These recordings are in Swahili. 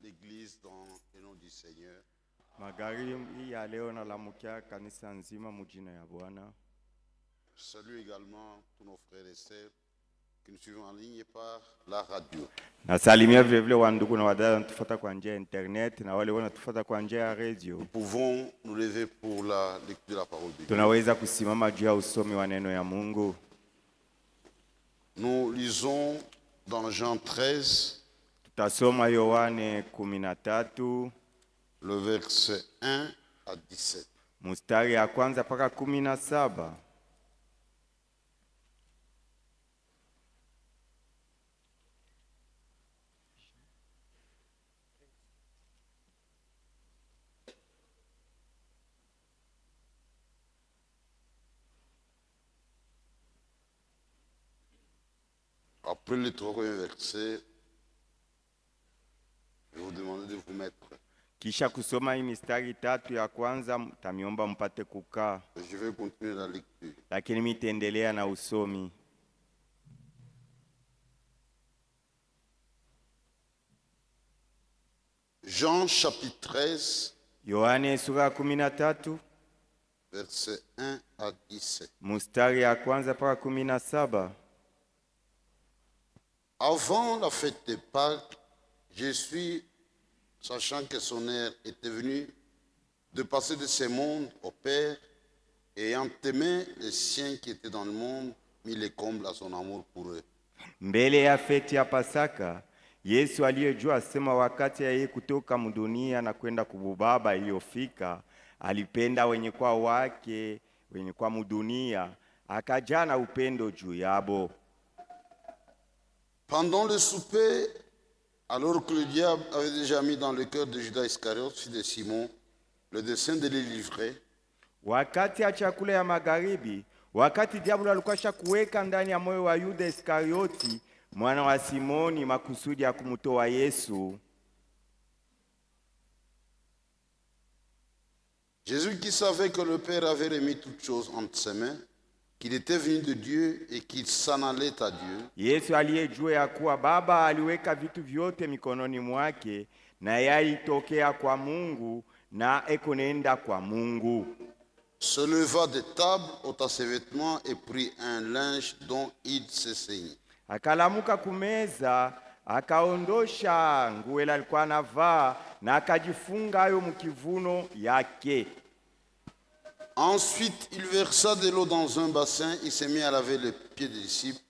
l'Église dans le nom du Seigneur. Magharibi ya leo nalamukia kanisa nzima mujina ya Bwana. Salut également tous nos frères et sœurs qui nous suivent en ligne par la radio. Nasalimia vile vile wandugu na wadada wanatufuata kwa njia ya internet na wale wanatufuata kwa njia ya radio. Nous pouvons nous lever pour la lecture de la parole de Dieu. Tunaweza kusimama juu ya usomi wa neno ya Mungu. Nous lisons dans Jean 13, Tutasoma Yohane 13 le verset 1 à 17. mstari ya kwanza mpaka 17. Après le troisième verset, je vais vous demander de vous mettre. Kisha kusoma hii mistari tatu ya kwanza tamiomba mpate kukaa, Je vais continuer la lecture. lakini mitaendelea na usomi. Jean chapitre 13, Yohane sura ya 13 verset 1 à 17. mstari ya kwanza mpaka 17. Avant la fête de Pâques, Jésus, sachant que son heure était venue de passer de ce monde au Père, et ayant aimé les siens qui étaient dans le monde, mit les combles à son amour pour eux. Mbele ya feti ya Pasaka, Yesu aliyejua asema wakati ya yeye kutoka mdunia na kwenda kububaba iliyofika, alipenda wenye kwa wake, wenye kwa mdunia, akajaa na upendo juu yabo. Pendant le souper, alors que le diable avait déjà mis dans le cœur de Judas Iscariote, fils de Simon, le dessein de les livrer, Wakati ya chakula ya magharibi, wakati diablo alikuwa shakuweka ndani ya moyo wa Yuda Iskarioti, mwana wa Simoni, makusudi ya kumtoa Yesu, Jésus qui savait que le Père avait remis toutes choses entre ses mains, qu'il était venu de Dieu et qu'il s'en allait à Dieu, Yesu aliyejua ya kuwa Baba aliweka vitu vyote mikononi mwake, na yeye alitokea kwa Mungu na ekonenda kwa Mungu. se leva de table, ôta ses vêtements et prit un linge dont il se saignait. Akalamuka kumeza, akaondosha nguo ile alikuwa anavaa na akajifunga hayo mkivuno yake. Ensuite, il versa de l'eau dans un bassin, il se mit à laver les pieds des disciples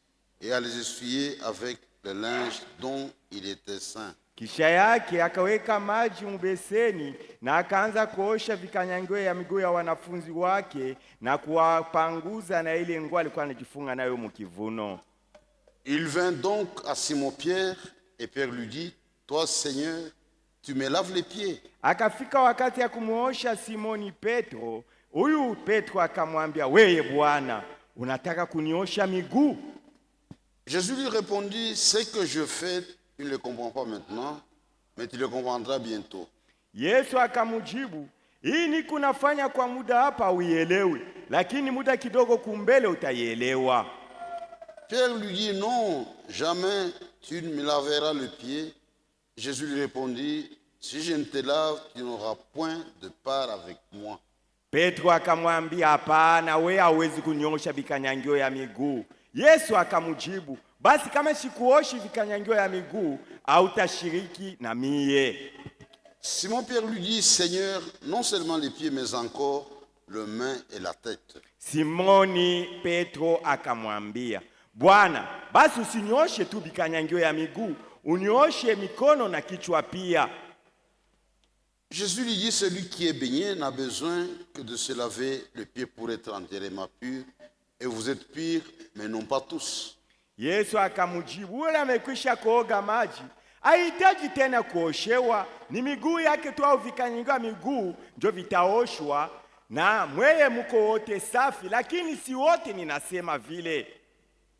et à les essuyer avec le linge dont il était saint. Kisha yake akaweka maji mbeseni na akaanza kuosha vikanyangio ya miguu ya wanafunzi wake na kuwapanguza na ile nguo alikuwa anajifunga nayo mkivuno. Il vint donc à Simon-Pierre et Pierre lui dit, « Toi, Seigneur, tu me laves les pieds. » Akafika wakati ya kumuosha Simoni Petro. Huyu Petro akamwambia, weye Bwana, unataka kuniosha miguu? Jésus lui répondit, « Ce que je fais, tu ne le comprends pas maintenant, mais tu le comprendras bientôt. » Yesu akamujibu, hii ni kunafanya kwa muda hapa uielewi, lakini muda kidogo kumbele utaielewa. Pierre lui dit, « Non, jamais tu ne me laveras le pied. » Jésus lui répondit, « Si je ne te lave, tu n'auras point de part avec moi. » Petro akamwambia, hapana, wewe hauwezi kunyosha vikanyangio ya miguu. Yesu akamujibu, basi kama sikuoshi vikanyangio ya miguu, hautashiriki na mie. Simon-Pierre lui dit, « Seigneur, non seulement les pieds, mais encore le main et la tête. » Simoni Petro akamwambia, Bwana, basi usinyoshe tu vikanyangio ya miguu, unyoshe mikono na kichwa pia. Jésus lui dit, « Celui qui est baigné n'a besoin que de se laver le pied pour être entièrement pur. Et vous êtes purs, mais non pas tous. » Yesu akamujibu, ule amekwisha kuoga maji, hahitaji tena kuoshewa, ni miguu yake tu au vikanyangio ya miguu ndio vitaoshwa, na mweye muko wote safi, lakini si wote ninasema vile.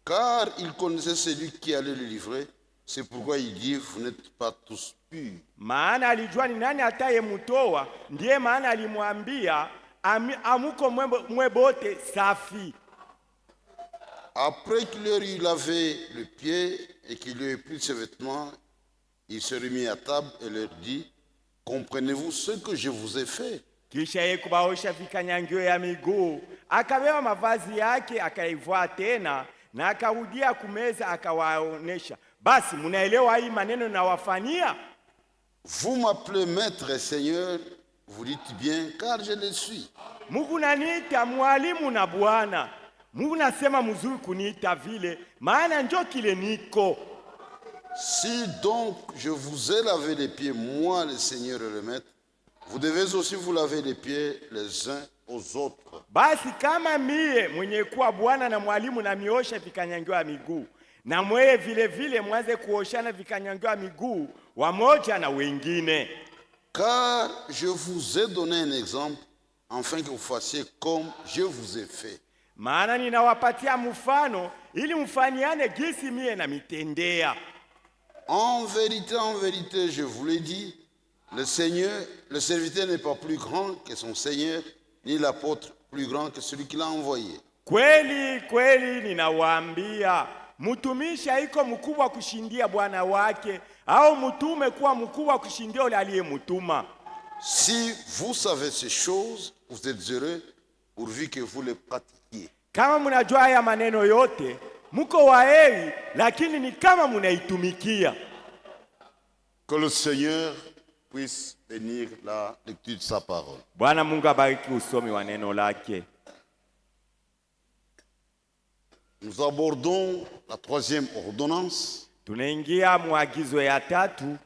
Car il connaissait celui qui allait le livrer. C'est pourquoi il dit, vous n'êtes pas tous purs. Maana alijua ni nani atayemutoa, ndiye maana alimwambia amuko mwebote safi. Après qu'il leur eut lavé le pied et qu'il lui ait pris ses vêtements, Il se remit à table et leur dit, comprenez-vous ce que je vous ai fait? Kisha yeye kubaosha vikanyangio ya miguu, akabeba mavazi yake akaivaa tena na akarudia kumeza akawaonesha, basi mnaelewa hii maneno nawafanyia? Vous m'appelez maître et seigneur, vous dites bien, car je le suis. Mukunaniita mwalimu na bwana, munasema mzuri kuniita vile, maana njo kile niko. Si donc je vous ai lavé les pieds, moi le Seigneur et le Maître, vous devez aussi vous laver les pieds les uns aux autres. Basi kama mie mwenye kuwa bwana na mwalimu na miosha vikanyangio miguu, na mweye vile vile mwanze kuoshana vikanyangio miguu wamoja na wengine. Car je vous ai donné un exemple, afin que vous fassiez comme je vous ai fait. Maana ninawapatia mfano ili mfaniane gisi mie na mitendea. En vérité, je vous l'ai dit, le serviteur n'est pas plus grand que son Seigneur, ni l'apôtre plus grand que celui qui l'a envoyé. Kweli kweli ninawaambia, mtumishi haiko mkubwa kushindia bwana wake, au mtume kuwa mkubwa kushindia yule aliyemtuma. Si vous savez ces choses, vous êtes heureux pourvu que vous les pratiquiez. Kama mnajua haya maneno yote, mko waheri, lakini ni kama mnaitumikia. Que le Seigneur puisse bénir la lecture de sa parole. Bwana Mungu abariki usomi wa neno lake. Nous abordons la troisième ordonnance Tunaingia mwagizo ya tatu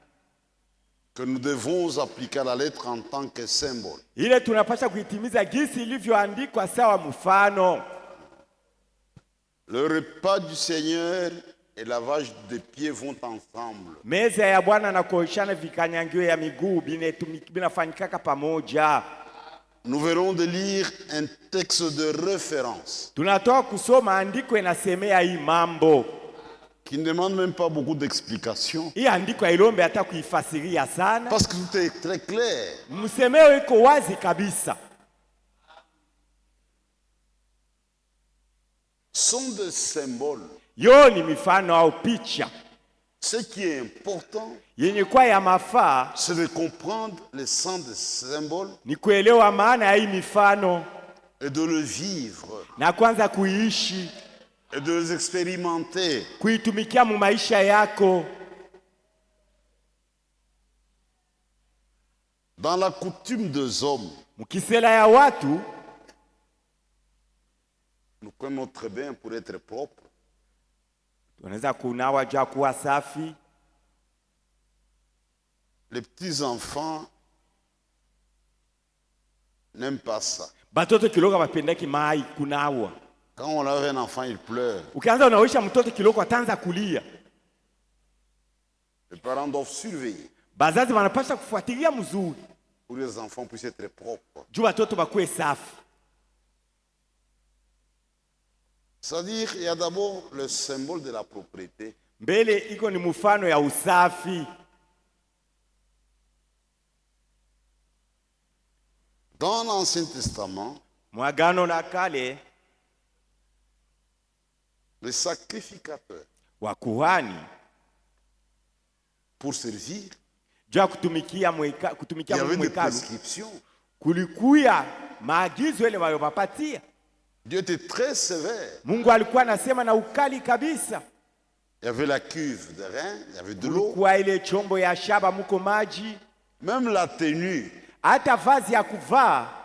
que nous devons appliquer à la lettre en tant que symbole. ile tunapaswa kuitimiza gisi ilivyoandikwa sawa mfano. Le repas du Seigneur et lavage des pieds vont ensemble. Meza ya Bwana na kuoshana vikanyangio ya miguu binafanyikaka pamoja. Nous verrons de lire un texte de référence Tunatoka kusoma andiko inasemea hii mambo. qui ne demande même pas beaucoup d'explications Hii andiko hailombe hata kuifasiria sana. parce que tout est très clair. Msemeo iko wazi kabisa. Sont des symboles. Yo ni mifano au picha. Ce qui est important, Yenye kwa ya mafaa c'est de comprendre le sens des symboles ni kuelewa maana ya hii mifano et de le vivre na kwanza kuiishi, et de les expérimenter. kuitumikia mu maisha yako. Dans la coutume des hommes, Mkisela ya watu, nous prenons très bien pour être propre. tunaweza kunawa jua kuwa safi. Les petits-enfants n'aiment pas ça. Batoto kiloko bapendaki mai kunawa. Quand on lave un enfant, il pleure. Ukianza unaosha mtoto kiloko ataanza kulia. Les parents doivent surveiller Bazazi wanapaswa kufuatilia mzuri pour que les enfants puissent être propres. juu watoto bakuwe safi. C'est-à-dire, il y a d'abord le symbole de la propreté. Mbele iko ni mfano ya usafi. Dans l'Ancien Testament, Mwagano la kale les sacrificateurs, wa kuhani pour servir, juu kutumikia il y avait des mwekalu prescriptions. kulikuya maagizo ile waliopatia. Dieu était très sévère. Mungu alikuwa anasema na ukali kabisa. Il y avait la cuve de rein, il y avait de l'eau. Kulikuwa ile chombo ya shaba muko maji, Même la tenue. hata vazi ya kuvaa.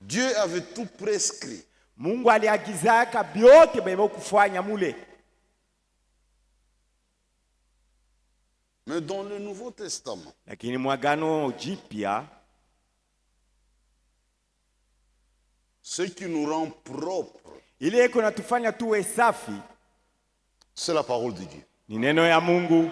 Dieu avait tout prescrit. Mungu aliagizaka byote bebe kufanya mule. Mais dans le Nouveau Testament, Lakini mwagano jipya ce qui nous rend propres, ile iko natufanya tuwe safi c'est la parole de Dieu. ni neno ya Mungu.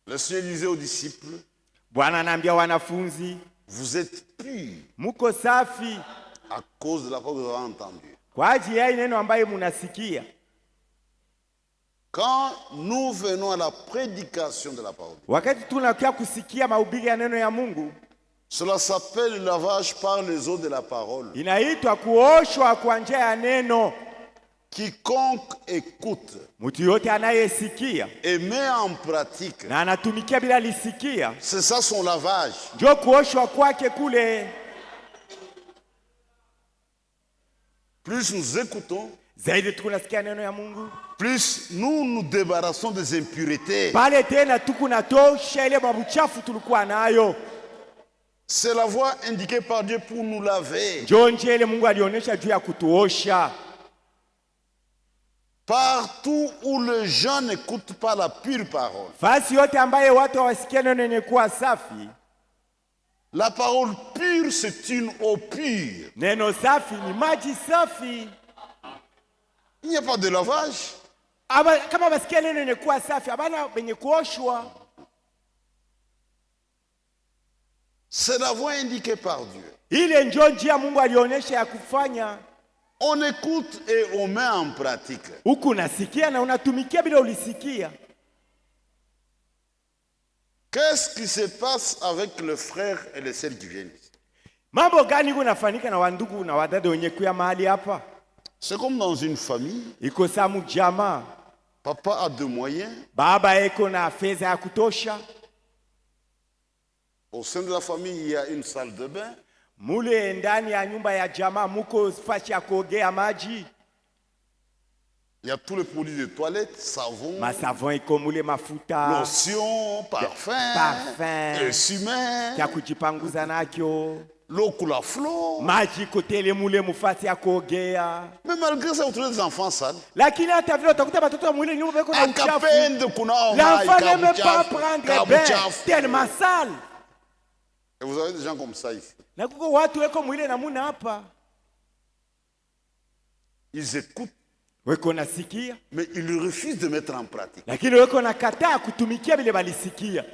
Le Seigneur disait aux disciples, Bwana anaambia wanafunzi, vous êtes purs muko safi à cause de la parole que vous avez entendue. kwa ajili ya neno ambayo munasikia. Quand nous venons à la prédication de la parole, Wakati tunakia kusikia mahubiri ya neno ya Mungu, Cela s'appelle le lavage par les eaux de la parole. Inaitwa kuoshwa kwa njia ya neno. Quiconque écoute Mtu yote anayesikia et met en pratique, na anatumikia bila lisikia, c'est ça son lavage. ndio kuoshwa kwake kule. Plus nous écoutons, Zaidi tukunasikia neno ya Mungu, plus nous nous débarrassons des impuretés. pale tena tukunatosha ile mabuchafu tulikuwa nayo. C'est la voie indiquée par Dieu pour nous laver. Ndio njia ile Mungu alionyesha juu ya kutuosha. Partout où les gens n'écoutent pas la pure parole, Fasi yote ambaye watu hawasikia neno yenye kuwa safi, la parole pure, c'est une eau pure. neno safi ni maji safi. Il n'y a pas de lavage. Kama basikia neno yenye kuwa safi, abana benye kuoshwa. C'est la voie indiquée par Dieu. Ile ndio njia Mungu alionyesha ya kufanya. On écoute et on met en pratique. Huku unasikia na unatumikia bila ulisikia. Qu'est-ce qui se passe avec le frère et les sœurs qui viennent ici? Mambo gani kunafanyika na wandugu na wadada wenye kuya mahali hapa? C'est comme dans une famille. Iko samu jamaa. Papa a de moyens. Baba eko na fedha ya kutosha. Au sein de la famille, il y a une salle de bain. Mule ndani ya nyumba ya jamaa muko fasi ya kuogea maji. Il y a tous les produits de toilette, savon, Masavon iko mule, mafuta, lotion, parfum, essuie-main, ya kujipanguza nakyo. l'eau coule à flot. Maji kotele mule mufasi ya kuogea. Mais malgré ça, vous trouvez des enfants sales. Lakini hata vile utakuta watoto mule nyumba beko na uchafu. Akapende kuna L'enfant ne peut pas prendre bain tellement sale. Et vous avez des gens comme ça ici. Na kuko watu weko mwile namuna hapa. Ils écoutent, Weko nasikia, mais ils refusent de mettre en pratique. lakini weko nakataa kutumikia vile balisikia.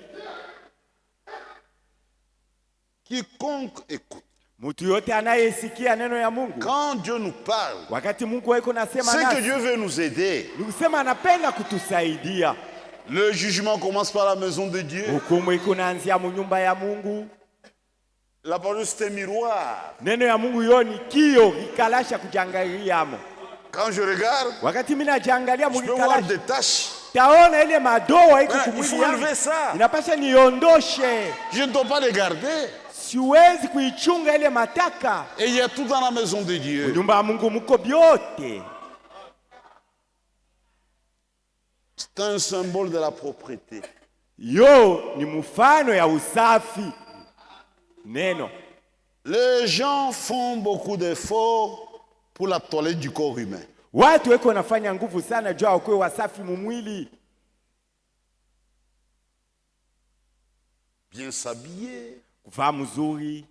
Quiconque écoute. Mtu yote anayesikia neno ya Mungu, Quand Dieu nous parle, wakati Mungu weko nasema c'est que nasi, Dieu veut nous aider. ni kusema anapenda kutusaidia. Le jugement commence par la maison de Dieu. Hukumu iko naanzia mu nyumba ya Mungu. La parole, c'est un miroir. Neno ya Mungu yoni kio ikalasha kujangalia. Quand je regarde, Wakati mimi najangalia je peux voir mukikalasha, des taches. taona ile madoa iko Il kumwili faut yangu. enlever ça. Inapasha niondoshe. Je ne dois pas les garder. Siwezi kuichunga ile mataka. Et il y a tout dans la maison de Dieu. Nyumba ya Mungu muko byote. C'est un symbole de la propreté. Yo ni mfano ya usafi. Neno. Les gens font beaucoup d'efforts pour la toilette du corps humain. Watu weko wanafanya nguvu sana juu wakuwe wasafi mumwili. Bien s'habiller, Kuvaa mzuri,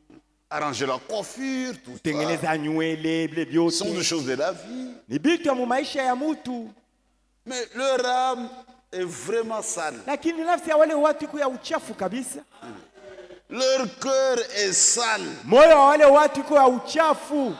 arranger la coiffure, tout ça. kutengeneza nywele, bile Ce sont des byote. choses de la vie. Ni bitu ya mu maisha ya mtu. Mais leur âme est vraiment sale. Lakini nafsi ya wale watu iko ya uchafu kabisa. Leur cœur est sale. Moyo wa wale watu iko ya uchafu.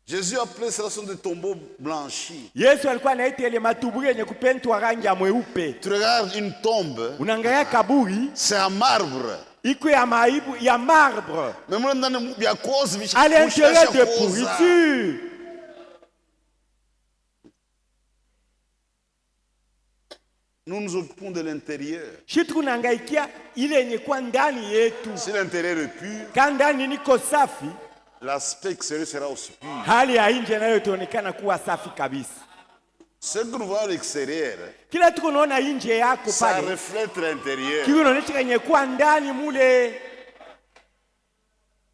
Jésus appelait cela sont des tombeaux blanchis. Yesu alikuwa anaita ile matuburi yenye kupentwa rangi ya mweupe. Tu regardes une tombe, Unaangalia kaburi c'est en marbre. iko ya maibu ya marbre. Mais moi, il y a cause, À l'intérieur de pourriture. Nous nous occupons de l'intérieur. Shitu kunangaikia ile yenye kwa ndani yetu. Si l'intérieur est pur, Kama ndani niko safi, l'aspect extérieur sera aussi pur. hali ya nje nayo itaonekana kuwa safi kabisa. Ce que nous voyons à l'extérieur, Kila tuko naona nje yako ça pale, reflète l'intérieur. kiko naonyesha yenye kwa ndani mule.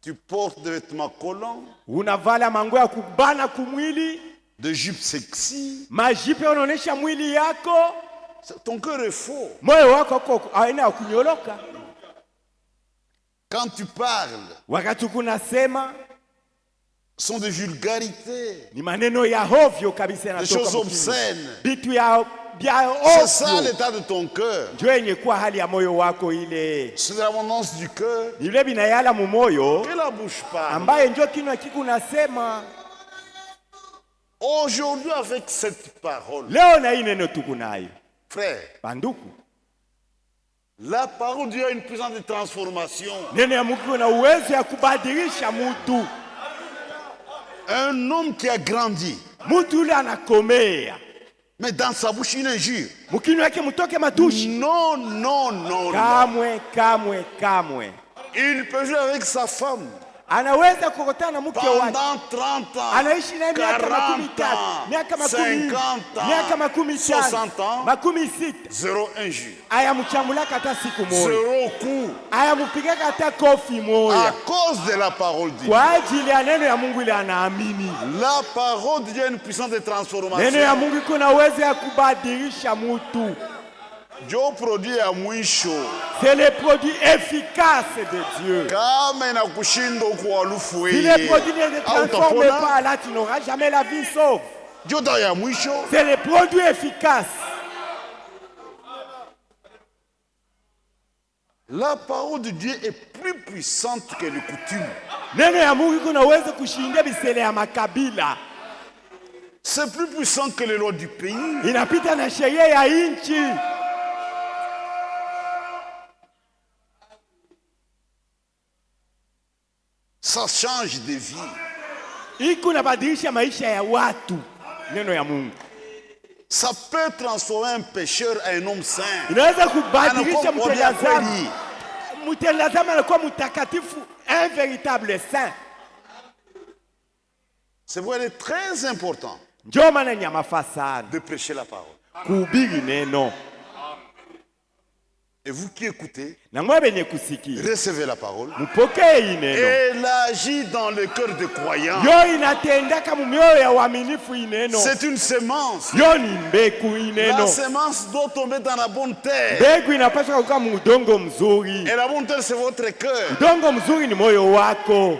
Tu portes des vêtements collants, Unavala manguo ya kubana kumwili, des jupes sexy. majipe unaonyesha mwili yako, Ton cœur est faux. moyo wako uko aina ya kunyoloka. Quand tu parles, Wakati kunasema ce sont des vulgarités, ni maneno ya hovyo kabisa des yanatoka choses mkinywa. obscènes. Bitu ya C'est ça ovyo. l'état de ton cœur. Ndio yenye kuwa hali ya moyo wako ile. C'est de l'abondance du cœur Ni ile binayala mu moyo que la bouche parle. ambaye ndio kinywa kiko nasema. Aujourd'hui, avec cette parole, Leo na hii neno tuko nayo. Frère, Banduku, la parole de Dieu a une puissance de transformation. neno ya Mungu na uwezo ya kubadilisha mtu. Un homme qui a grandi, Mtu yule anakomea, mais dans sa bouche une injure. mkinywa wake mtoke matushi. Non, non, non, non. Kamwe, kamwe, kamwe. Il peut jouer avec sa femme Anaweza kukutana na mke wake. pendant 30 ans, Anaishi naye miaka 40 ans, miaka 50 ans, miaka 60 ans, 60, zéro injure, ayamchambulaka hata siku moja, zéro coup, ayamupigaka hata kofi à moja, cause de la parole de Dieu. kwa ajili ya neno ya Mungu ile anaamini. La parole de Dieu a une puissance de Neno ya transformation. Mungu iko na uwezo ya kubadilisha mtu. Dieu produit à mwisho. C'est le produit efficace de Dieu. Kama inakushinda kualufu Si le produit ne se transforme utapona. pas, là tu n'auras jamais la vie sauve. Dieu dans ya mwisho. C'est le produit efficace. La parole de Dieu est plus puissante que les coutumes. Neno ya Mungu iko na uwezo kushinda bisele ya makabila. C'est plus puissant que les lois du pays. Inapita na sheria ya nchi. Ça change de vie. Iko nabadilisha maisha ya watu. Neno ya Mungu Ça peut transformer un pécheur à un homme saint. inaweza kubadilisha Anakuwa mtenda mmoja kweli. dhambi. Mtenda dhambi anakuwa mtakatifu, un véritable saint. C'est pourquoi il est très important Ndio maana ni ya mafaa sana de prêcher la parole. kuhubiri neno. Et vous qui écoutez, Na mwe benye kusikia, recevez la parole. mpokee hii neno. Elle agit dans le cœur des croyants. Yo inatendaka mumioyo ya waaminifu hii neno. C'est une semence. Yo ni mbegu hii La neno. semence doit tomber dans la bonne terre. Mbegu inapaswa kukaa mudongo mzuri. Et la bonne terre, c'est votre cœur. Udongo mzuri ni moyo wako.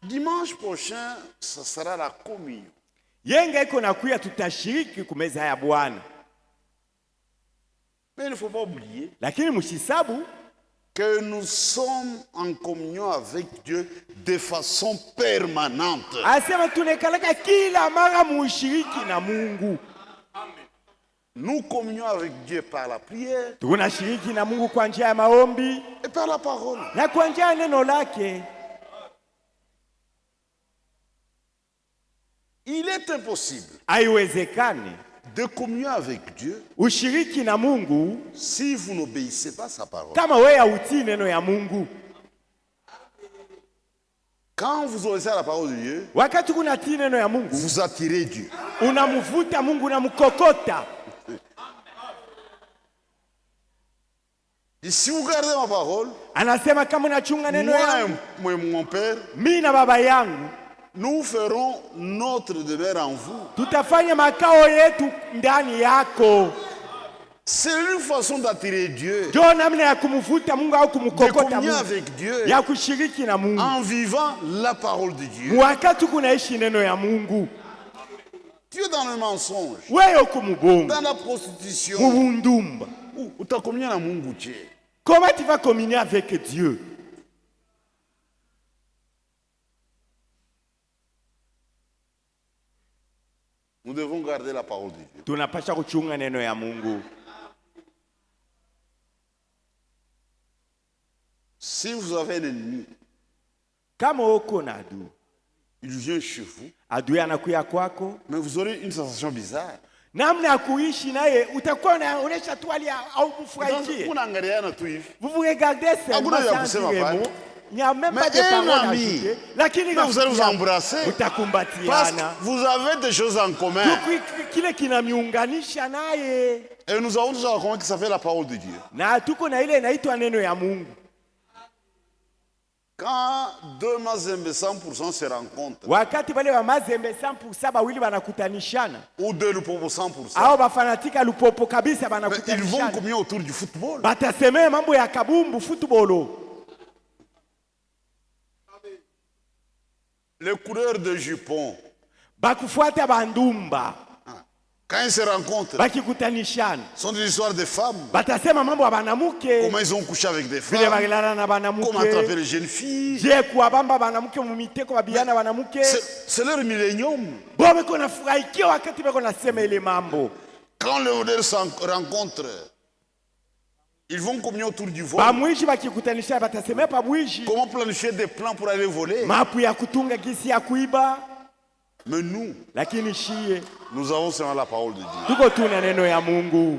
Dimanche prochain, ce sera la communion. Yenga iko nakuya, tutashiriki kumeza ya Bwana, Mais il ne faut pas oublier lakini mshisabu que nous sommes en communion avec Dieu de façon permanente. asema tunekalaka kila mara mushiriki na Mungu. Nous communions avec Dieu par la prière Tunashiriki na Mungu kwa njia ya maombi et par la parole. na kwa njia ya neno lake. Il est impossible Haiwezekani de communier avec Dieu ushiriki na Mungu si vous n'obéissez pas à sa parole. kama wewe hautii neno ya Mungu. Quand vous obéissez à la parole de Dieu, Wakati kunatii neno ya Mungu, vous attirez Dieu. unamvuta Mungu, unamkokota. Et si vous gardez ma parole, Anasema kama unachunga neno yangu, moi et mon Père, mimi na baba yangu nous ferons notre demeure en vous. tutafanya makao yetu ndani yako. C'est une façon d'attirer Dieu, Ndio namna ya kumvuta Mungu au de kumkokota communier Mungu, avec Dieu ya kushiriki na Mungu en vivant la parole de Dieu. wakati kunaishi neno ya Mungu. Tu es dans le mensonge, Wewe uko mubongo, dans la prostitution. mubundumba. Utakomia na Mungu je. Comment tu vas communier avec Dieu? Nous devons garder la parole de Dieu. Tunapasha kuchunga neno ya Mungu. Si vous avez un ennemi, Kama uko na adui, il vient chez vous, adui anakuya kwako, mais vous aurez une sensation bizarre. namna ya kuishi naye utakuwa unaonesha tu hali au mfurahikie. Unaangaliana tu hivi. Vous vous regardez Hakuna seulement ya kusema sans dire pale. mot. Il n'y a même Mais pas de un parole ami, ajoutée. Lakini mais vous allez vous rafiki yako, embrasser parce mtakumbatiana. que vous avez des choses en commun. Kile kinamiunganisha naye. Et nous avons déjà en commun qui s'appelle la parole de Dieu. Na tuko na ile inaitwa neno ya Mungu. Quand deux Mazembe 100% se rencontrent, Wakati wale wa Mazembe 100% bawili banakutanishana, ou deux Lupopo 100%, au bafanatika Lupopo kabisa mais ils vont banakutanishana, communier autour du football. batasemea mambo ya kabumbu footballo. Les coureurs de jupons, Bakufuata bandumba. Quand ils se rencontrent, bakikutanishana ce sont des histoires de femmes. batasema mambo ya banamuke, Comment ils ont couché avec des vile femmes. balilala na Comment attraper banamuke, les jeunes filles. je kuwabamba banamuke mumiteko babiana banamuke. C'est leur millénium. Bo beko nafurahikia wakati beko nasema ile mambo. Quand les odeurs se rencontrent, ils vont communier autour du vol. Bamwishi bakikutanisha batasema pabwishi. Comment planifier des plans pour aller voler. Mapu ya kutunga gisi ya kuiba. Mais nous, Lakini shie nous avons seulement la parole de Dieu. tuko tuna neno ya Mungu.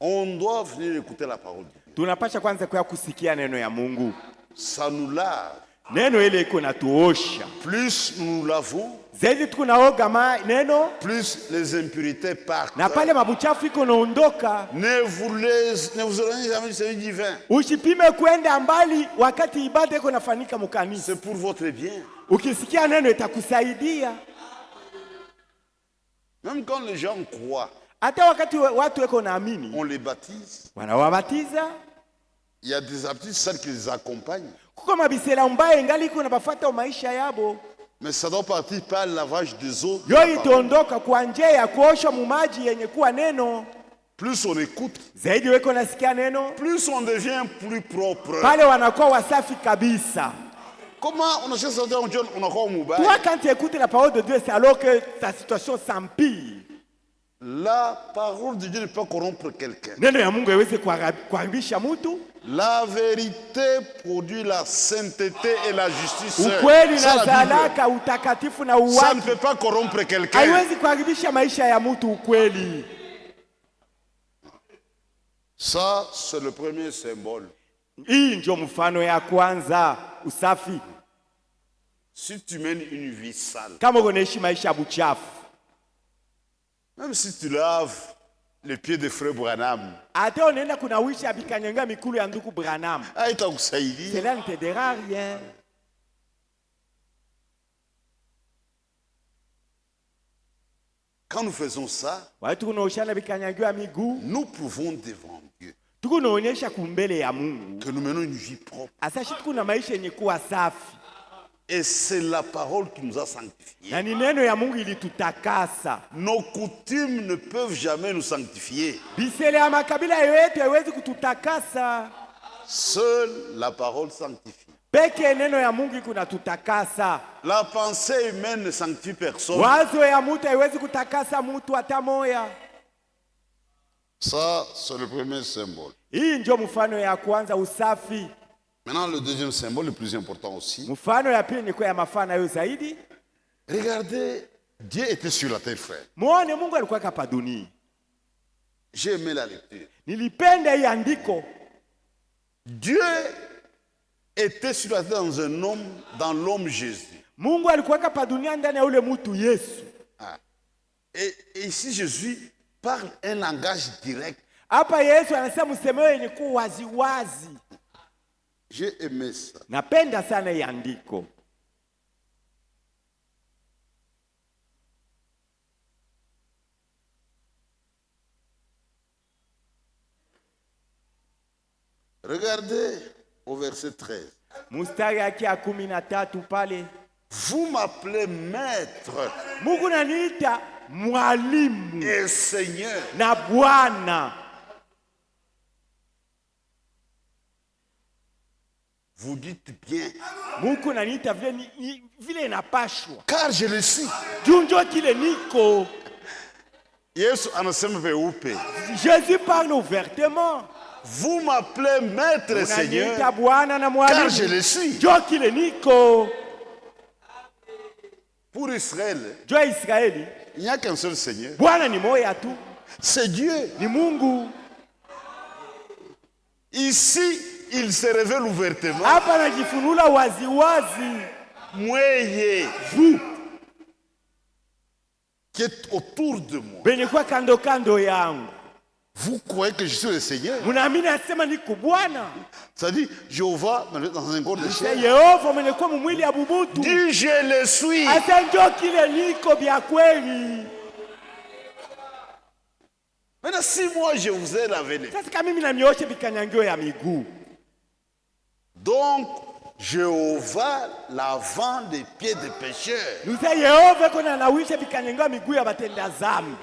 On doit venir écouter la parole de Dieu. Tunapasha kwanza kwa kusikia neno ya Mungu. Ça nous lave. Neno ile iko natuosha. Plus nous lavons, Zaidi tunaoga neno plus les impurités partent. na pale mabuchafu iko naondoka. Ne vous éloignez jamais du Seigneur divin. Usipime kwenda mbali wakati ibada iko nafanyika mkanisa. C'est pour votre bien. Ukisikia neno itakusaidia. Même quand les gens croient, Hata wakati watu wako naamini, on les baptise. wanawabatiza. Il y a des habitudes, celles qui les accompagnent. Kuko mabisela mbaya ingali iko nabafuata maisha yabo. Mais ça doit partir par le lavage des eaux. Yo itaondoka kwa njia ya kuosha mumaji yenye kuwa neno. Plus on écoute, Zaidi weko nasikia neno, plus on devient plus propre. pale wanakuwa wasafi kabisa. Comment on achète ça dans Dieu, on a encore un mobile. Toi quand tu écoutes la parole de Dieu, c'est alors que ta situation s'empire. La parole de Dieu ne peut pas corrompre quelqu'un. Neno ya Mungu haiwezi kuharibisha mtu. La vérité produit la sainteté et la justice. Ukweli Ça, na la Bible. zalaka, utakatifu na Ça ne uwaki. peut pas corrompre quelqu'un. Haiwezi kuharibisha maisha ya mtu ukweli. Ça, c'est le premier symbole. Hii ndio mfano ya kwanza, usafi. Si tu mènes une vie sale, Kama unaishi maisha ya buchafu, même si tu laves les pieds de frère Branham, hata unaenda kunawisha bikanyanga mikulu ya ndugu Branham, haitakusaidia. cela ne t'aidera rien. Quand nous faisons ça, Watu kunaoshana bikanyangio ya miguu, nous prouvons devant Dieu tuko naonyesha kumbele ya Mungu. que nous menons une vie propre. Asashi tuko na maisha yenye kuwa safi. Et c'est la parole qui nous a sanctifiés. Na ni neno ya Mungu ilitutakasa. Nos coutumes ne peuvent jamais nous sanctifier. Bisele ya makabila yetu haiwezi kututakasa. Seule la parole sanctifie. Peke neno ya Mungu kunatutakasa. La pensée humaine ne sanctifie personne. Wazo ya mtu haiwezi kutakasa mtu hata moya. Ça, c'est le premier symbole. Hii ndio mfano ya kwanza, usafi. Maintenant, le deuxième symbole, le plus important aussi. Mfano ya pili ni kwa ya mafana yo zaidi. Regardez, Dieu était sur la terre, frère. Muone Mungu alikuwa hapa dunia. J'ai aimé la lecture. Nilipenda hii andiko. Dieu était sur la terre dans un homme, dans l'homme Jésus. Mungu alikuwa hapa dunia ndani ya ule mtu Yesu. Ah. Et ici, Jésus parle un langage direct. Hapa Yesu anasema msemeo yenye kuwa wazi wazi. J'ai aimé ça. Napenda sana hii andiko. Regardez au verset 13. Mustari yake ya 13 pale. Vous m'appelez maître Mungu naniita mwalimu et Seigneur. na Bwana. Vous dites bien. Mungu naniita vile inapashwa. Car je le suis. Junjo kile niko. Yesu anasema veupe. Jésus parle ouvertement. Vous m'appelez maître et Seigneur. Unaniita Bwana na Car je mwalimu. le suis. Jo kile niko. Pour Israël, Jo Israeli, il n'y a qu'un seul Seigneur. Bwana ni moya tu. C'est Dieu. Ni Mungu. Ici, il se révèle ouvertement. Hapa anajifunula wazi wazi. Mweye, Vous, qui est autour de moi. benye kwa kando kando yangu. Vous croyez que je suis le Seigneur? Munaamini asema niko Bwana. C'est-à-dire, Jéhovah, dans un corps de chair. Yehova mwenye kwa mwili ya bubutu. Dis, je le suis. Asa njo kile niko bya kweli. Maintenant, si moi je vous ai lavé les pieds, Sasa kama mimi nanioshe bikanyangio ya miguu. donc Jéhovah lavant les pieds des pécheurs. Nusa Yehova kona nawisha bikanenga miguu ya batenda zambi.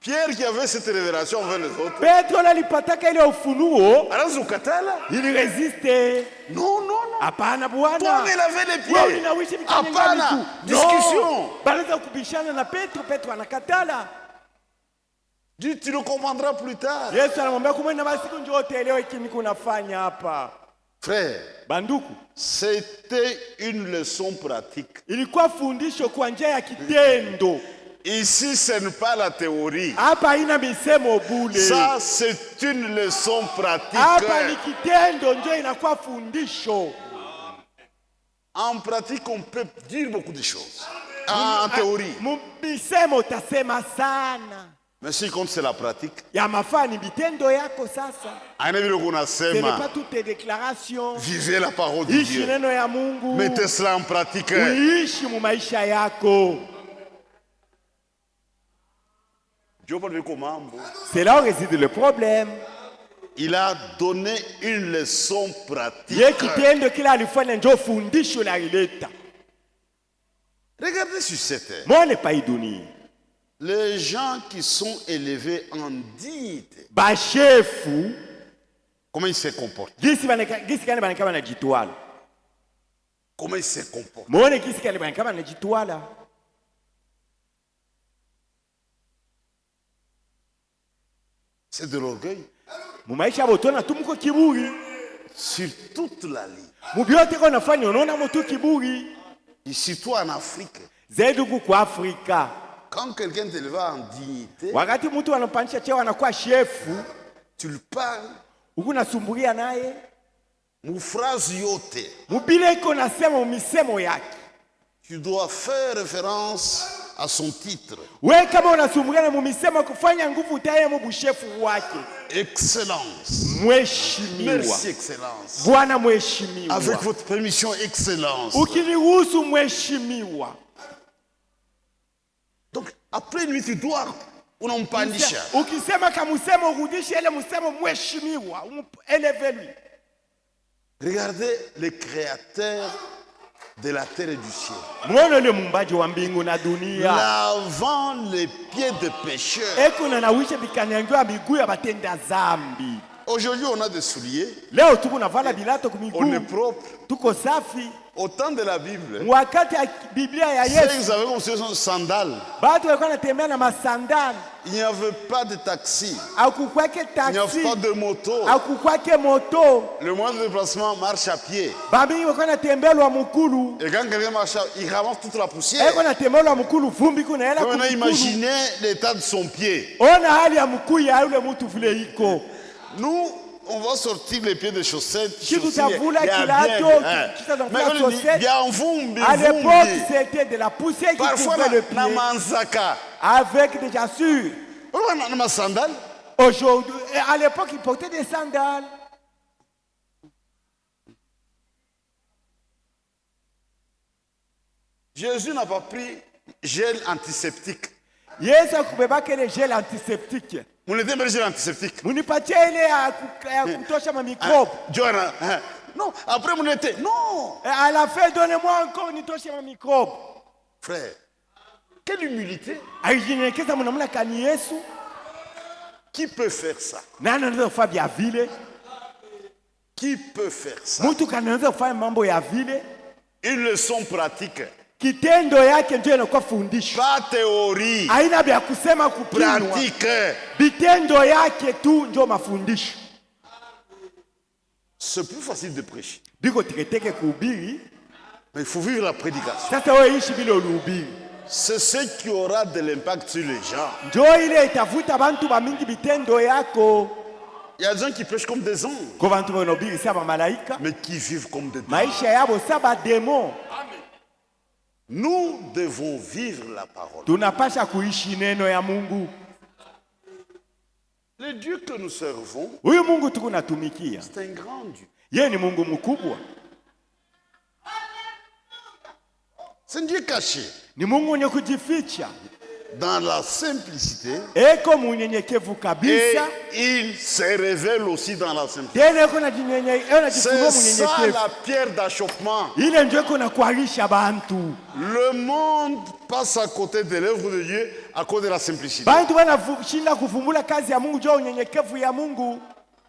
Pierre qui avait cette révélation envers les autres. Petro alipataka ile ufunuo. Anazukatala. Il résistait. Non, non, non. Hapana bwana. Toi il avait les pieds. Wewe unawishi bikanenga Hapana. miguu. Discussion. Baliza kubishana na Petro, Petro anakatala. Dis, tu le comprendras plus tard. Yesu anamwambia kumwenda masiku njoo utaelewe kini kunafanya hapa. Frère, Banduku, c'était une leçon pratique. ilikuwa fundisho kwa njia ya kitendo. Ici, ce n'est pas la théorie. Hapa haina misemo bule. Ça, c'est une leçon pratique. Hapa ni kitendo ndio inakuwa fundisho. En pratique, on peut dire beaucoup de choses. En théorie. Misemo utasema sana. Mais si compte, c'est la pratique. Ya mafani vitendo yako sasa. Ce n'est pas toutes tes déclarations. Vivez la parole de Ishi Dieu. neno ya Mungu. Mettez cela en pratique. Uishi mu maisha yako. C'est là où réside le problème. Il a donné une leçon pratique. Ye kitendo kila alifanya ndio fundisho la ileta. Regardez sur cette terre. Mwone pa hii dunia. Les gens qui sont élevés en dignité, Bashefu comment ils se comportent? gisi kani banaka banajitwala. Comment ils se comportent? Mwone gisi kani banaka banajitwala. C'est de l'orgueil. Mu maisha botona tumuko kiburi. Sur toute la ligne. Mu byote ko nafanya unaona mtu kiburi. Ici, toi en Afrique, Zedu kwa Afrika. quand quelqu'un t'éleva en dignité, Wakati mtu anapanisha cheo anakuwa shefu, tu le parles, huku nasumbulia naye. phrase yote. Mubile iko nasema misemo yake. Tu dois faire référence à son titre. Wewe kama unasumbulia na misemo kufanya nguvu utaye mu bushefu wake. Excellence. Mheshimiwa. Merci, Excellence. Bwana mheshimiwa. Avec votre permission, Excellence. Ukiniruhusu mheshimiwa. Donc, après lui, tu dois unampandisha. Ukisema kama msemo urudishe ile msemo mheshimiwa, eleve lui. Regardez le créateur de la terre et du ciel. Mwone le mumbaji wa mbingu na dunia. Lavant les pieds des pécheurs. Eko na nawisha bikanyangiwa miguu ya batenda zambi. Aujourd'hui, on a des souliers. Leo tuko navala bilato kwa miguu. On est propre. Tuko safi. Au temps de la Bible, Wakati ya Biblia ya Yesu, vous avez comme son sandales. batu walikuwa wanatembea na masandali. Il n'y avait pas de taxi. Hakukwake Il n'y taxi. avait pas de moto. Hakukwake moto. Le moyen de déplacement marche à pied. Babi walikuwa wanatembea lwa mukulu. Et quand quelqu'un marche, il ramasse toute la poussière. Eko natembea lwa mukulu vumbi kuna hela Maintenant, kumukulu. imaginez l'état de son pied. Ona hali ya mkuu ya yule mtu vile iko. Nous, on va sortir les pieds des chaussettes. Kitu cha vula bien, kilato, hein. kitu cha Mais on dit, chaussette. bien vumbi, À l'époque, vumbi. c'était de la poussière qui Parfois, couvrait le na pied. manzaka. Avec des chaussures. On a ma sandale. Aujourd'hui, à l'époque, ils portaient des sandales. Jésus n'a pas pris gel antiseptique. Yesu akubebaka ile gel antiseptique. On était un gel antiseptique. Munipatie ile ya kutosha ma microbe. Joanna, non, après mon été, non. À la fin, donnez-moi encore nitoshe ma microbe. Frère, quelle humilité. Aijinekeza mnamna kani Yesu. Qui peut faire ça? Nani anaweza kufanya vya vile? Qui peut faire ça? Mtu kanaweza kufanya mambo ya vile? Une leçon pratique. Kitendo yake ndio inakuwa fundisho. Pas théorie. Haina vya kusema kupimwa. Pratique. Vitendo yake tu ndio mafundisho. C'est plus facile de prêcher. Biko tiketeke kuhubiri. Mais il faut vivre la prédication. Sasa wewe ishi bila uhubiri. C'est ce qui aura de l'impact sur les gens. Ndio ile itavuta bantu ba mingi vitendo yako. Il y a des gens qui prêchent comme des anges, Kwa bantu wanahubiri saba malaika. mais qui vivent comme des démons. Maisha yabo saba demo. Nous devons vivre la parole. Tunapasha kuishi neno ya Mungu. Le Dieu que nous servons, Huyu Mungu tukunatumikia. c'est un grand Dieu. Yeye ni Mungu mkubwa. C'est un Dieu caché. Ni Mungu mwenye kujificha. dans la simplicité eko munyenyekevu et kabisa, il se révèle aussi dans la simplicité. tena eko najifunua C'est ça munyenyekevu. la pierre d'achoppement. Ile ndio eko nakuarisha bantu. Le monde passe à côté de l'œuvre de Dieu à cause de la simplicité. Bantu wanashinda kuvumbula kazi ya Mungu juu ya unyenyekevu ya Mungu.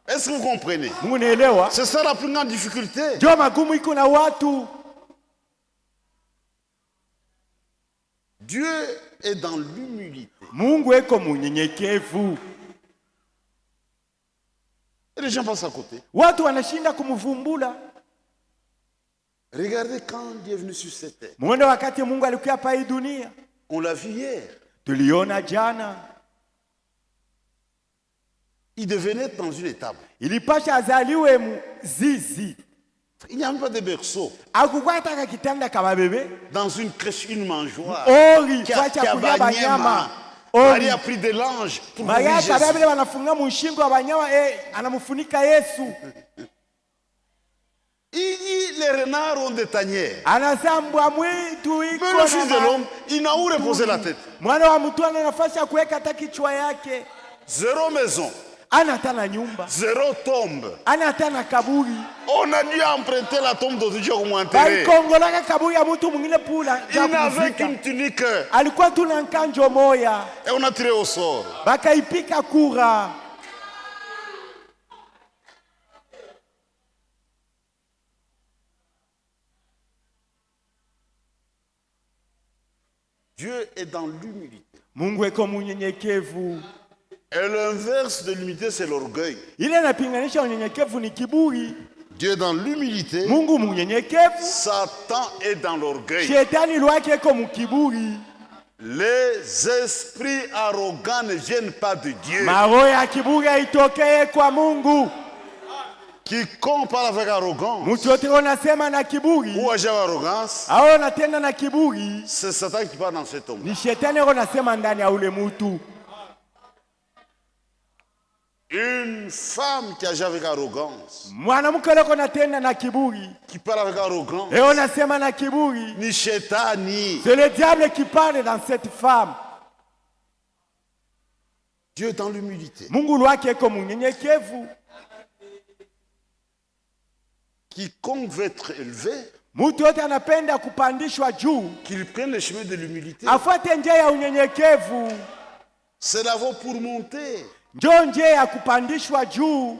Est-ce que vous comprenez? Mungu naelewa. C'est ça la plus grande difficulté. Ndio magumu iko na watu. Dieu est dans l'humilité. Mungu eko munyenyekevu. Et les gens passent à côté. Watu wanashinda kumvumbula. Regardez quand Dieu est venu sur cette terre. Muone wakati Mungu alikuwa hapa hii dunia. On l'a vu hier. Tuliona jana. Il devenait dans une étable. Ilipasha azaliwe mzizi. Il n'y a même pas de berceau. Hakukuwa hata kitanda kama bebe. Dans une crèche, une mangeoire. Ori, Qui kwa chakula a banyama. Marie a pris de l'ange pour Maria nourrir Jésus. kabla wanafunga mushingo wa banyama anamufunika Yesu. Il dit les renards ont des tanières. Anasambwa mwitu iko Mais le fils de l'homme, il n'a où reposer la tête. Mwana wa mtu ana nafasi ya kuweka hata kichwa yake. Zéro maison. Ana hata na nyumba. Zéro tombe. Ana hata na kaburi. On a dû emprunter la tombe d'autres dieux pour m'enterrer. Balikongolaka kaburi ya mtu mwingine pula. Il n'avait qu'une tunique. Alikuwa tu na nkanjo moya. Et on a tiré au sort. Bakaipika kura. Dieu est dans l'humilité. Mungu eko munyenyekevu. Et l'inverse de l'humilité, c'est l'orgueil. Ile inapinganisha unyenyekevu ni kiburi. Dieu est dans l'humilité. Mungu munyenyekevu. Satan est dans l'orgueil. Shetani lwake eko mukiburi. Les esprits arrogants ne viennent pas de Dieu. Maroho ya kiburi haitokee kwa Mungu. Quiconque parle avec arrogance Mtu yote unasema na kiburi ou agit avec arrogance, au unatenda na kiburi, c'est Satan qui parle dans cet homme. ni shetani unasema ndani ya ule mtu. Une femme qui agit avec arrogance, Mwanamke leko natenda na kiburi, qui parle avec arrogance, et unasema na kiburi, ni shetani. c'est le diable qui parle dans cette femme. Dieu est dans l'humilité. Mungu lwake eko munyenyekevu. Quiconque veut être élevé, Mtu yote anapenda kupandishwa juu, qu'il prenne le chemin de l'humilité. afuate njia ya unyenyekevu. C'est la voie pour monter. Njoo njia ya kupandishwa juu.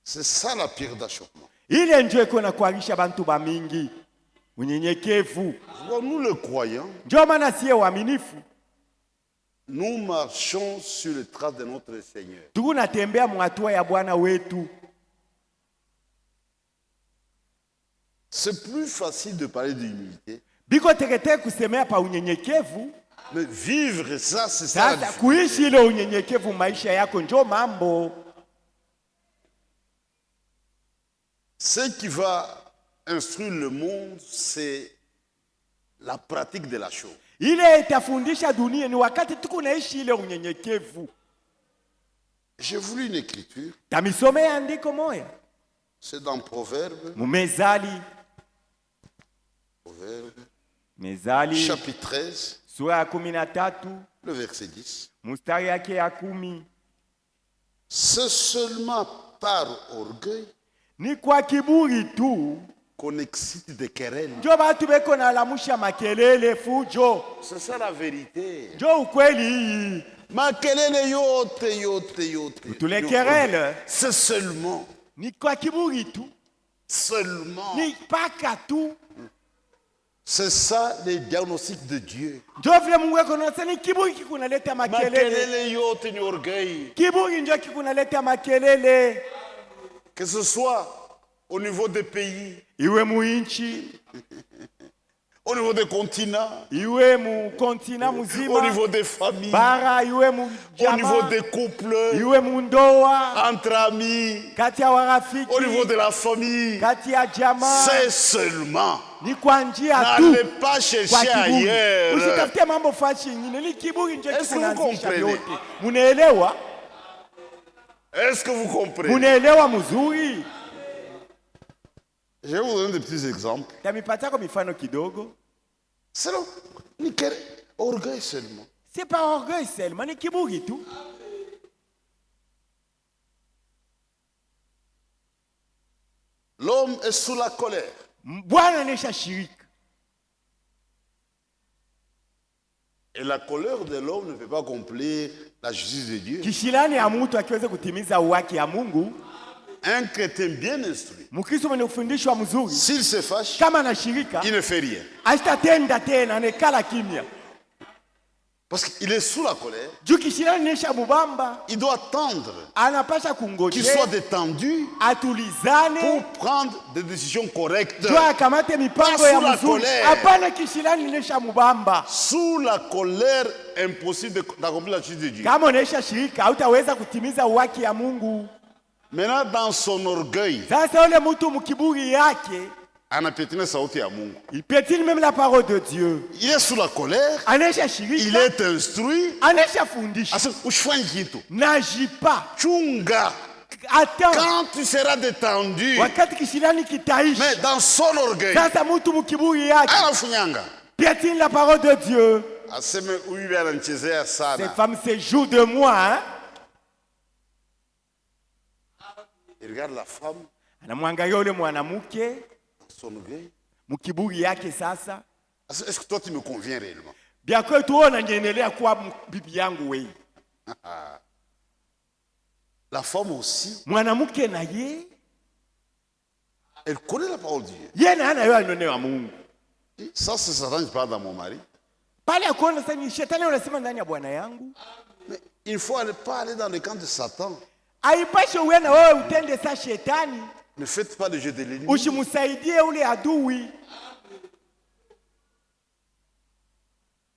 C'est ça la pierre d'achoppement. Ile njoo iko na kuarisha bantu ba mingi. Unyenyekevu. Nous le croyons, Njoo maana siye waaminifu. nous marchons sur les traces de notre Seigneur. Tunatembea mwatua ya Bwana wetu. C'est plus facile de parler d'humilité, Biko tekete kusemea pa unyenyekevu. mais vivre ça, c'est ça. La Sasa difficulté. kuishi ile unyenyekevu maisha yako njoo mambo. Ce qui va instruire le monde, c'est la pratique de la chose. Ile itafundisha dunia ni wakati tuko naishi ile unyenyekevu. J'ai voulu une écriture, Tamisomea andiko moya. c'est dans Proverbe, Mumezali, Mezali, chapitre 13, sura ya 13, le verset 10. mustari yake ya 10. C'est seulement par orgueil Ni kwa kiburi tu qu'on excite des querelles. njo batu beko na lamusha makelele fujo. C'est ça la vérité. Njo ukweli hii. Makelele yote, yote, yote. Tule kerele. C'est seulement, Ni kwa kiburi tu. seulement. Ni paka tu. C'est ça le diagnostic de Dieu. Njo vile Mungu yako anasema ni kiburi kikunaleta makelele. Makelele yote ni orgueil. Kiburi njo kikunaleta makelele. Que ce soit au niveau des pays, Iwe muinchi, au niveau des continents, iwe mu kontina au muzima, niveau des familles, bara iwe mu au niveau jamaa, des couples, iwe mu ndoa, entre amis, kati ya warafiki, au niveau de la famille. kati ya jamaa. C'est seulement. Ni kwa njia N'allez tu pas kwa chercher kiburi. ailleurs. Usitafute mambo fashi nyingine. Ni kiburi ndio Est-ce que vous kikunaanzisha comprenez? yote. Munaelewa? Est-ce que vous comprenez? Munaelewa mzuri? Je vais vous donner des petits exemples. Tamipatako mifano kidogo. C'est orgueil seulement. C'est pas orgueil seulement, ni kiburi tu. L'homme est sous la colère. Bwana anesha shirika. Et la colère de l'homme ne peut pas accomplir la justice de Dieu. Kishilani ya mtu akiweza kutimiza haki ya Mungu. Un chrétien bien instruit, Mkristo mwenye kufundishwa mzuri, s'il se fâche, kama anashirika, il ne fait rien. asitatenda tena, anekala kimya. Parce qu'il est sous la colère. Juu kishilani nesha mubamba, Il doit attendre anapasha qu'il kungoje, soit détendu atulizane, pour prendre des décisions correctes. juu akamate mipango Pas ya sous la mzuri. colère. Hapana, kishilani nesha mubamba. Sous la colère, impossible d'accomplir la justice de Dieu. Kama unaisha shirika, hautaweza kutimiza haki ya Mungu. Maintenant, dans son orgueil, Sasa ule mtu mkiburi yake, anapiétiner sauti ya Mungu. il piétine même la parole de Dieu. Il est sous la colère, Anesha il shirika, est instruit. anesha fundisha. Usifanye kitu. N'agis pas. Chunga. Attends. Quand tu seras détendu, Wakati kishilani mais kitaishi. dans son orgueil, Sasa mtu mkiburi yake, anafunyanga. piétine la parole de Dieu. Aseme huyu ananichezea Ces sana. femmes se jouent de moi. Hein? Il regarde la femme, Anamwangalia ule mwanamke son orgueil. mkiburi yake. Sasa Est-ce que toi tu me conviens réellement? bia kwetu ona ngendelea kuwa bibi yangu wewe. La femme aussi, Mwanamke na ye, elle connaît la parole de Dieu. ye na ana yeye neno wa Mungu. Ça, c'est Satan qui parle dans mon mari. Pale akuona sasa ni shetani anasema ndani ya bwana yangu. Mais il ne faut pas aller dans le camp de Satan. Haipashe uwe na wewe utende sa shetani. Ne faites pas le jeu de l'ennemi. Usimsaidie ule adui.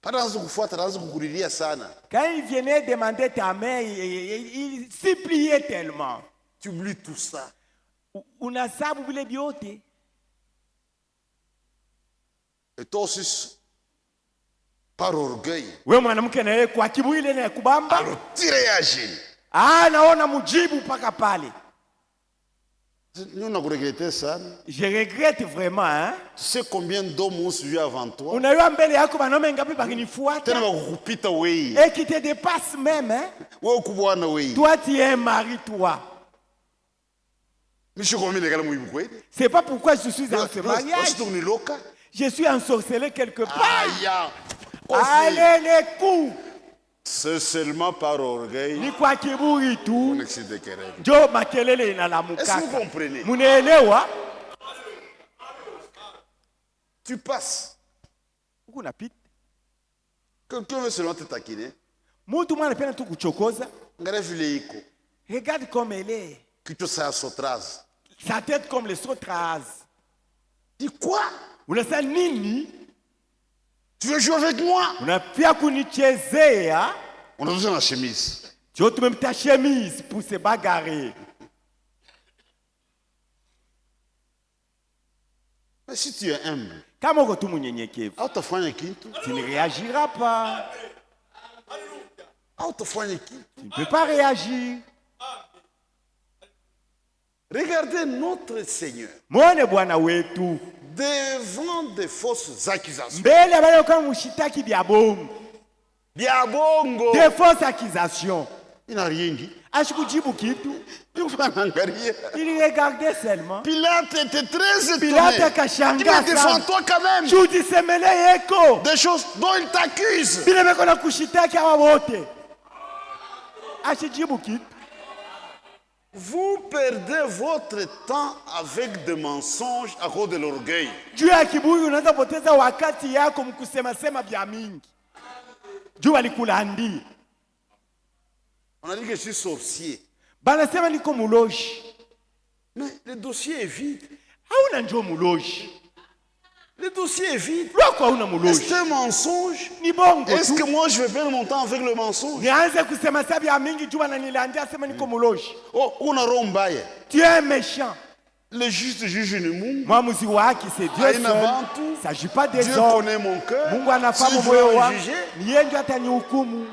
Anaanza kufuata, anaanza kukulilia sana. Quand il venait demander ta main, il suppliait tellement. Tu oublies tout ça. Unasabu vile vyote. Et toi aussi, par orgueil, Wewe mwanamke na yeye kwa kiburi ile na kubamba. alors tu réagis. Naona mujibu paka pale. Nous, on a regretté ça. Je regrette vraiment, hein. Tu sais combien d'hommes ont suivi avant toi? Unajua mbele yako banaume ngapi Tena bakinifuata? bakukupita wewe. Et qui te dépasse même, hein. Wewe ukubwana wewe. Toi tu es un mari, toi. Misho combien de gars mwibu kweli? C'est pas pourquoi je suis dans ce mariage. Usituniloka. Je suis ensorcelé quelque part. Aya. Allez les coups. C'est seulement par orgueil Ni kwa kiburi tu. qu'on excite des querelles. Jo makelele Est-ce que vous inalamukaka. comprenez? Munaelewa? Tu passes. Huku napita. Quelqu'un veut seulement te taquiner. Mtu mwana anapenda tu kuchokoza. Angalia vile iko. Regarde comme elle est. Kichwa saa sotraz. Sa tête comme les sotras. Dis quoi? Unasema nini? Tu veux jouer avec moi? Unapia kunichezea. On a besoin de la chemise. Jo tumemta chemise pour se bagarrer. Mais si tu es humble, Kama uko tu munyenyekevu, hautafanya kitu. tu ne réagiras pas. Hautafanya kitu. Tu ne peux pas réagir. Regardez notre Seigneur Mwone Bwana wetu. devant des fausses accusations. Mbele ya wale kama mshitaki bya bongo. Bia bongo. Des fausses accusations. Il n'a rien dit. Ashikujibu kitu. Il Il regardait seulement. Pilate était très étonné. Pilate Il akashangaa me défend sana. toi quand même. Chujisemele yeko. Des choses dont il t'accuse. Bila beko na kushitaki hawa wote. Ashijibu kitu. Vous perdez votre temps avec des mensonges à cause de l'orgueil. Juu ya kiburi unaanza poteza wakati yako mkusema sema vya mingi. Juu alikulandi. On a dit que je suis sorcier. Banasema niko muloji. Mais le dossier est vide. Hauna njoo muloji. Le dossier est vide. Loko hauna Est-ce muloji. que c'est un mensonge? Ni bongo Est-ce tu. que moi je vais perdre mon temps avec le mensonge? Nianze kusema sasa vya mingi juu ananilandia sema niko muloji. Oh, on a rombaye. Tu es un méchant. Le juste juge ni Mungu. Mwamuzi wa haki c'est Dieu Haina seul. bantu. Il s'agit pas des Dieu hommes. connaît mon cœur. Mungu anafahamu S'il moyo veut wangu. juger, Ni yeye ndiye atanihukumu.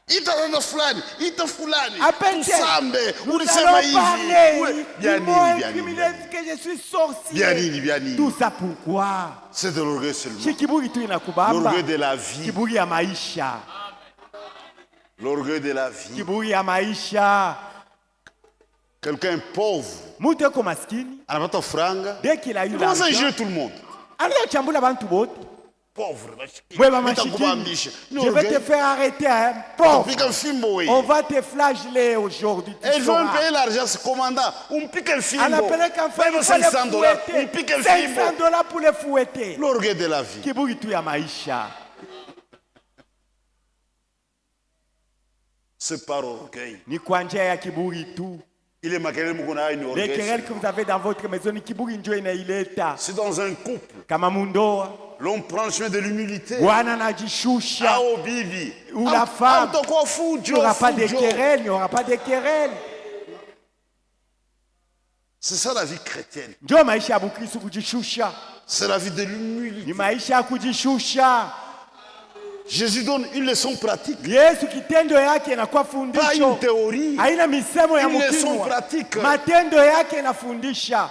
ita dada fulani, ita fulani, Appelle tusambe, nous ulisema allons hivi. parler. Bien Ils m'ont nini, bien incriminé nini. que je suis sorcier. Bien nini, bien nini. Tout ça pourquoi? C'est de l'orgueil seulement. Si kiburi tu inakubamba. L'orgueil de la vie. Kiburi ya maisha. L'orgueil de la vie. Kiburi ya maisha. Quelqu'un pauvre, Mtu yuko maskini. anapata franga, Dès qu'il a eu il commence à l'argent. injurer tout le monde. Anachambula bantu bote. Pauvre, Wewe mashikini. Je vais te faire arrêter, hein. Pauvre. Pique un fimbo, oui. On va te flageller aujourd'hui. tu Et ils vont me sauras. payer l'argent, ce commandant. On me pique un fimbo. Anapeleka mfano Même pour les 500 dollars. On me fouetter. pique un fimbo. 500 dollars pour les fouetter. L'orgueil de la vie. Kiburi tu ya maisha. C'est par orgueil. Ni kwa njia ya kiburi tu. Il est makelele mko na ni Les orgueil. querelles que vous avez dans votre maison ni kiburi ndio inaileta. C'est dans un couple. Kama mundoa, L'homme prend le chemin de l'humilité. bwana anajishusha. Ah, au bibi. Ou la femme. Il n'y aura pas de Fujo. querelles, il n'y aura pas de querelles. C'est ça la vie chrétienne. Ndio maisha ya Bukristo kujishusha. C'est la vie de Ni l'humilité. maisha ya kujishusha. Jésus donne une leçon pratique. Yesu kitendo yake inakuwa Pas fundisho. une théorie. Haina misemo ya Une leçon mkinwa. pratique. Matendo yake inafundisha.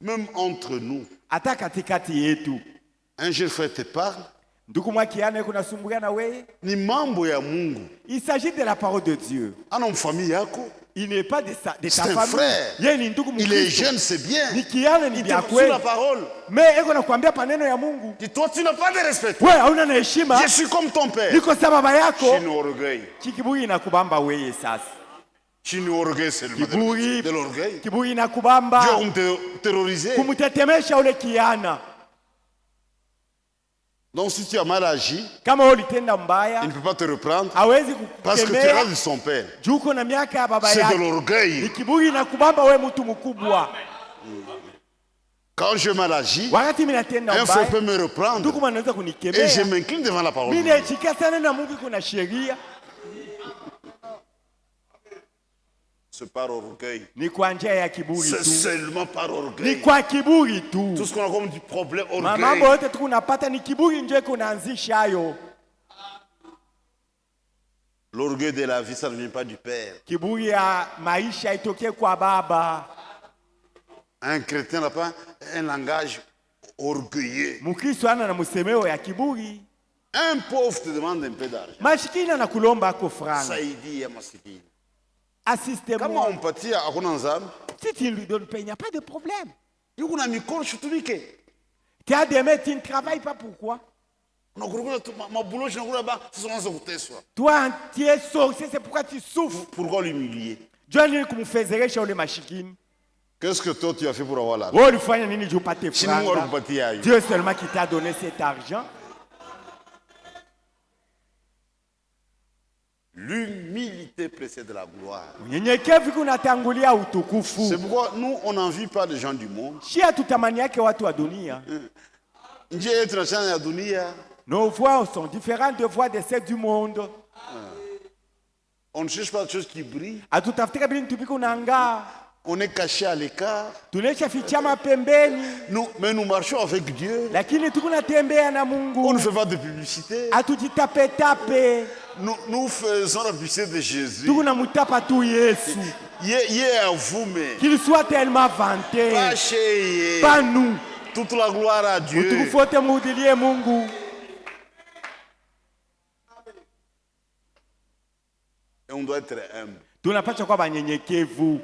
Même entre nous. Hata katikati yetu. Un jeune frère te parle. Ndugu mwakiana yuko nasumbulia na wewe. Ni mambo ya Mungu. Il s'agit de la parole de Dieu. Ana famille yako. Il n'est pas de ta C'est un famille. frère. Yeye ni ndugu Il est Mkristo. jeune, c'est bien. Ni kiana ni Il te vya poursuit la kweli. parole. Mais eko nakwambia paneno ya Mungu. Dis toi, tu n'as pas de respect. Wewe hauna na heshima. Je suis comme ton père. Niko sawa baba yako. Chini orgueil. Kiburi inakubamba wewe sasa. Chini orgueil seulement. Kiburi. De l'orgueil. Kiburi inakubamba. Dieu va me terroriser. Kumtetemesha ule kiana. Donc si tu as mal agi, Kama wewe ulitenda il mbaya, ne peut pas te reprendre hawezi parce que tu es kukemea. là de son père. Juko na miaka ya baba C'est de yake. Ni l'orgueil. kiburi inakubamba wewe mtu mkubwa. Quand je mal agi, Wakati mimi natenda un frère peut mbaya, me reprendre ndugu anaweza et je kunikemea. m'incline devant la parole. de Mimi Dieu. najika sana na Mungu kuna sheria. C'est par orgueil. Ni kwa njia ya kiburi C'est tu. seulement par Ni orgueil. kwa kiburi tu. Tout ce qu'on a comme du problème, Mambo orgueil. yote tukunapata ni kiburi ndio kunaanzisha hayo. L'orgueil de la vie, ça ne vient pas du père. Kiburi ya maisha itokee kwa baba. Un chrétien n'a pas un langage orgueilleux. Mkristo ana na msemeo ya kiburi. Un pauvre te demande un peu d'argent. Mashikini anakulomba ako franga. Saidi ya masikini. Kama Assistez-moi. umpatia hakuna nzambi, Si tu ne lui donnes pas, il n'y a pas de problème. yuko na mikono shutumike. Tu as des mains, tu ne travailles pas, pourquoi? Unakurukuta mabulo shinakula ba sasa unaanza kuteswa. Toi, tu es sorcier, c'est pourquoi tu souffres. Pourquoi l'humilier? Dieu nini kumfezeresha ule mashikini? Qu'est-ce que toi tu as fait pour avoir l'argent? Wewe ulifanya nini juu upate Si Mungu franga? alikupatia hiyo. Dieu seulement qui t'a donné cet argent. L'humilité précède la gloire. Unyenyekevu kunatangulia utukufu. C'est pourquoi nous on n'envie pas les gens du monde. Shia tutamani yake watu wa dunia. Njia yetu na chana ya dunia, Nos voix sont différentes des voix de celles du monde. on ne cherche pas des choses qui brillent. Hatutafutika bili tupiko nanga. On est caché à l'écart. Tunesha fichama pembeni. Mais nous marchons avec Dieu. Lakini tukunatembea na On Mungu. ne fait pas de publicité. Hatujitape-tape. Nous faisons la publicité de Jésus. Tukunamutapa tu Yesu. Yé à vous, mais Qu'il soit tellement vanté. pas chez Pas nous. toute la gloire à Dieu. Utukufu wote muhudilie Mungu. Et on doit être humble. Tunapaswa kuwa banyenyekevu.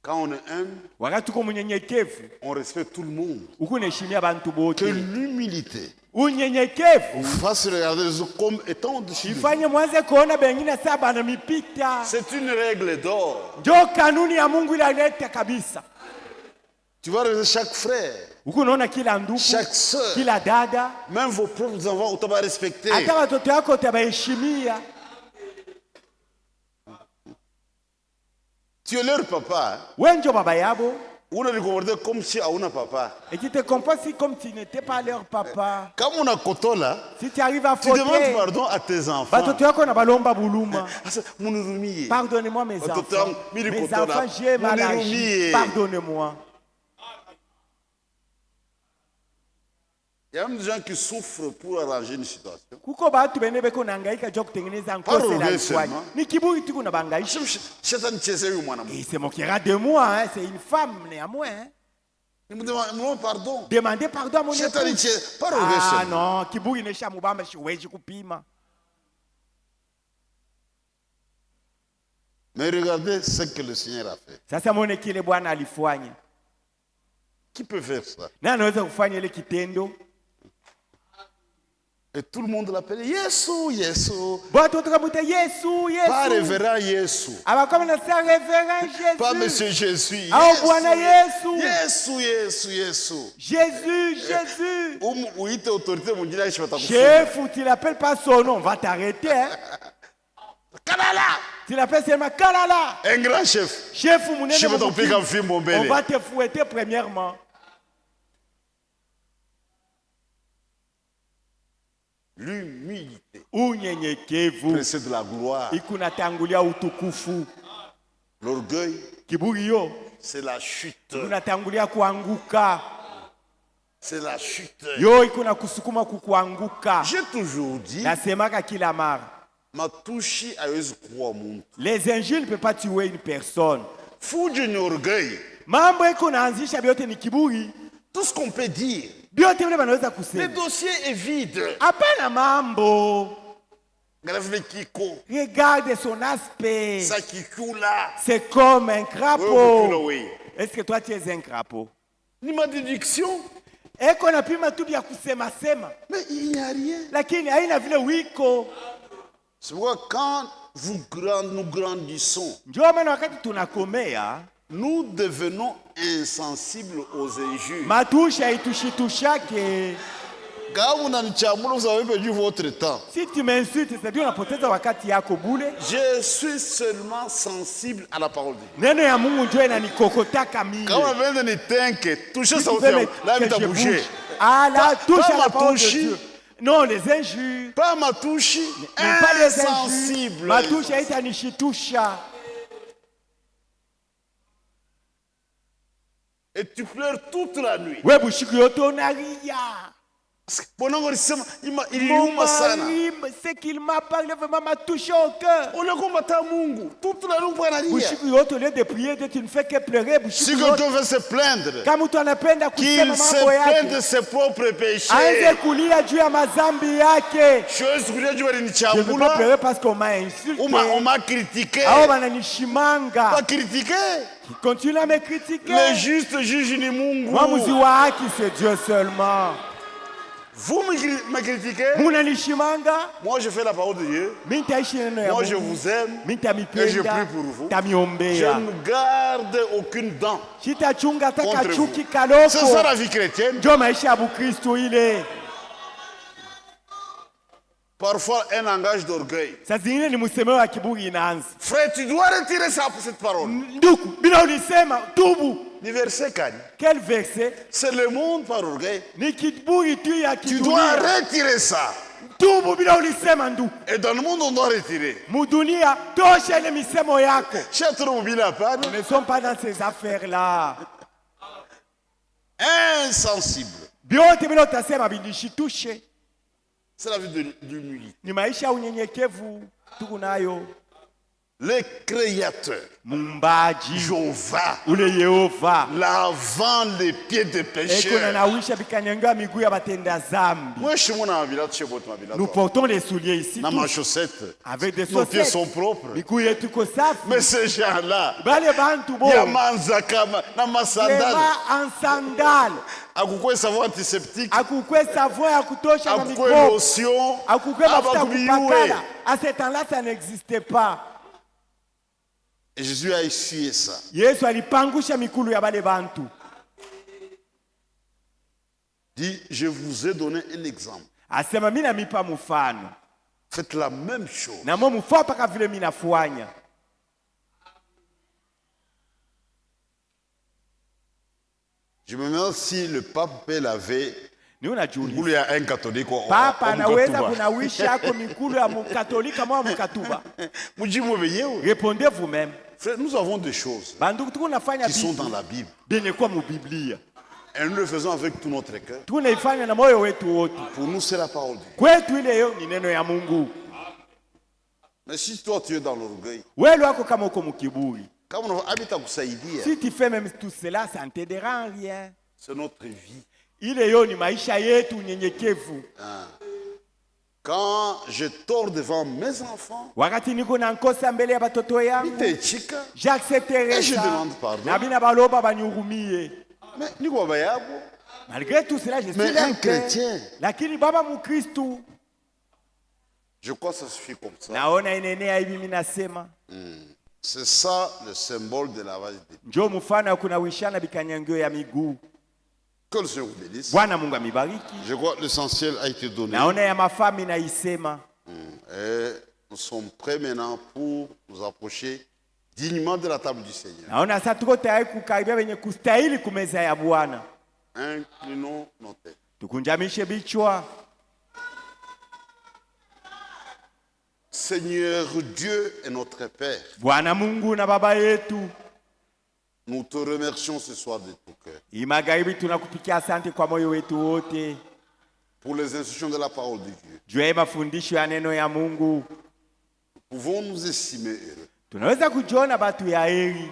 Quand on est humble, Wakati tuko munyenyekevu, on respecte tout le monde. uko unaheshimia bantu Que bote. l'humilité Unyenyekevu vous fasse regarder les autres comme étant au-dessus de vous. ifanye mwanze kuona bengine saa banamipita. C'est une règle d'or. Ndio kanuni ya Mungu inaleta kabisa. Tu vas regarder chaque frère, Uko unaona kila ndugu, chaque soeur, kila dada, même vos propres enfants, on t'a respecté. hata watoto wako utabaheshimia. Tu es leur papa. Wewe ndio baba yabo. On a comporté comme si on a papa. Et tu te comportes comme tu n'étais pas leur papa. Comme on a kotola, Si tu arrives à tu demandes fauter, pardon à tes enfants. batoto yako na balomba buluma. Mon Pardonnez-moi mes Watoto enfants. wangu, mimi Mes niko tona. enfants, j'ai mal agi. Munirumie. Pardonnez-moi. Il y a même des gens qui souffrent pour arranger une situation. Kuko batu bene beko nahangaika jua kutengeneza nkose la orgueil ifanye. seulement. Ni kiburi tu kuna bangaisha. Shetani cheze huyu mwanamke. Et c'est moquera de moi, hein. C'est une femme néanmoins. Hein. Il me demande pardon. Demandez pardon à mon Shetani époux. cheze pas orgueil Ah seulement. non, kiburi nesha mubamba shiwezi kupima. Mais regardez ce que le Seigneur a fait. Sasa muone kile Bwana alifanya. Qui peut faire ça? Na anaweza kufanya ile kitendo. Et tout le monde l'appelle Yesu, Yesu. Watu wote kamuita Yesu, Yesu. Pas révérend Yesu. Abakoma na sa révérend Jésus. Pas Monsieur Jésus. Au Bwana Yesu. Yesu, Yesu, Yesu. Jésus, Jésus. Uite autorité mondiale je vais t'appeler. Chef, tu l'appelles pas son nom, on va t'arrêter. Hein. Kalala. Tu l'appelles seulement Kalala. Un grand chef. Chef, mon Je vais t'appeler comme film on bombé. va te fouetter premièrement. L'humilité Unyenyekevu précède la gloire. ikunatangulia utukufu. L'orgueil, Kiburi yo c'est la chute. ikunatangulia kuanguka. C'est la chute. Yo ikuna kusukuma kukuanguka. J'ai toujours dit, Nasemaka kila mara. Matushi hawezi kuwa mtu. Les injures ne peuvent pas tuer une personne. Fujo ni orgueil. Mambo iko naanzisha biote ni kiburi. Tout ce qu'on peut dire. Biote vile banaweza Le kusema. dossier est vide. Hapana mambo. Grave kiko. Regarde son aspect. Ça kikula. C'est comme un Oui, crapaud. oui. Est-ce que toi tu es un crapaud? Ni ma déduction. Eko napima tu bya kusema sema. Mais il n'y a rien. Lakini haina vile wiko. C'est pourquoi quand nous grandissons, Ndio maana wakati tunakomea, nous devenons insensibles aux injures. matusha itushitushake. Quand vous n'en vous avez perdu votre temps. Si tu m'insultes, c'est-à-dire unapoteza wakati yako bule. Je suis seulement sensible à la parole de Dieu. Neno ya Mungu ndio inanikokotaka mimi. Quand on vient de n'éteindre, toucher Si ça tu au veux cerveau, là, que il t'a je bougé. bouge. Ah là, touche à la parole de Matouchi. Dieu. Non, les injures. Pas ma touche, Mais pas les injures. insensible. Matusha itanishitusha. Et tu pleures toute la nuit. We bushiku yote unalia. Bonango alisema Mon iliuma sana. mari, ce qu'il m'a parlé vraiment m'a touché au cœur. Unakomata Mungu, toute la nuit analia. Bushiku yote au lieu de prier, tu ne fais que pleurer. Si Bushiku yote. quelqu'un veut se plaindre, Kama mtu anapenda qu'il kusema se mambo plainde de yake, ses propres péchés. aanze kulia juu ya mazambi yake. Chose kulia juu Je ne peux pas alinichambula, pleurer parce qu'on m'a insulté. on m'a critiqué. Ao bananishimanga. Pas critiqué. Il continue à me critiquer. Le juste juge ni Mungu. Mwamuzi wa haki c'est Dieu seulement. Vous me critiquez. Munanishimanga. Moi je fais la parole de Dieu. Mimi nitaishi neno ya Moi je Mungu. vous aime. Mimi Et je nitamipenda. prie pour vous. Je Tamiombea. ne garde aucune dent. Sitachunga hata Contre kachuki vous. kaloko. C'est ça la vie chrétienne. Ndio maisha ya Bukristo ile. Parfois un langage d'orgueil. Saa zingine ni msemeo wa kiburi inaanza. Frère, tu dois retirer ça pour cette parole. Ndugu, bila ulisema tubu. Le verset 4. Quel verset? C'est le monde par orgueil. Ni kiburi tu ya Tu dois kidunia. retirer ça. Tubu bila ulisema ndugu. Et dans le monde, on doit retirer. Mudunia tosha ile misemo yako. Chez mobile à part, Nous ne sommes pas dans ces affaires-là. insensible. Biote bila utasema binishitushe. C'est la vie de l'humilité. Ni maisha ya unyenyekevu tuko nayo. Le Créateur, Mumbaji Jéhovah, ule Yehova lavant les pieds des eko na pécheurs. nawisha bikanyenga miguu ya batenda zambi. Moi, chez moi, dans la chez votre Nous portons des souliers ici dans ma tous, chaussette. avec des Nos pieds chaussettes. sont propres. Miguu yetu iko safi. Mais ces gens-là, Bale bantu bo il y a manzaka, na ma sandale. leva en sandale. Akukwe savon antiseptique, Akukwe savon ya kutosha na akukwe mikono. lotion, Akukwe mafuta ya abakubiyue. kupakala. À ce temps-là, ça n'existait pas. Et Jésus a essuyé ça. Yesu alipangusha mikulu ya bale bantu. Dit, je vous ai donné un exemple. Asema mimi namipa mfano. Faites la même chose. Na mimi mfano paka vile mimi nafanya. Je me demande si le pape peut laver Ni unajiuliza. mkulu ya un catholique au Papa anaweza mkatuba. kunawisha yako mikulu ya mkatolika mwa mkatuba. Mujibu wenyewe. Répondez vous-même. Frère, nous avons des choses Banduku tuko nafanya qui sont Biblia. dans la Bible. Bien kwa mu Biblia. Et nous le faisons avec tout notre cœur. tunaifanya na moyo wetu wote. Pour nous, c'est la parole de Dieu. Kwetu ile yo ni neno ya Mungu. Mais si toi, tu es dans l'orgueil, Wewe wako kama uko mkiburi, kama unavyohabita kusaidia, si tu fais même tout cela, ça ne te dérange rien. c'est notre vie. Ile yo ni maisha yetu unyenyekevu. Quand je tords devant mes enfants, Wakati niko na nkosa mbele ya batoto yangu, nitechika, j'accepterai et je ça. demande pardon. Na bina baloba banyurumie. Mais niko baba yabo, Malgré tout cela, je suis mais leur un père. chrétien, Lakini baba mkristu, je crois que ça suffit comme ça. naona inenea hivi mimi nasema. C'est ça le symbole de lavage des pieds. Njoo mfano ya kunawishana bikanyangio ya miguu. Que le Seigneur vous bénisse. Bwana Mungu amibariki. Je crois que l'essentiel a été donné. Naona ya mafami na isema. Et nous sommes prêts maintenant pour nous approcher dignement de la table du Seigneur. Naona sasa tuko tayari kukaribia wenye kustahili kumeza ya Bwana. Inclinons nos têtes. Tukunjamishe bichwa. Seigneur Dieu et notre Père, Bwana Mungu na baba yetu, nous te remercions ce soir de tout cœur hii magharibi tunakupikia asante kwa moyo wetu wote pour les instructions de la parole de Dieu. juu ya mafundisho ya neno ya Mungu. Pouvons nous estimer heureux. Tunaweza kujiona batu ya heri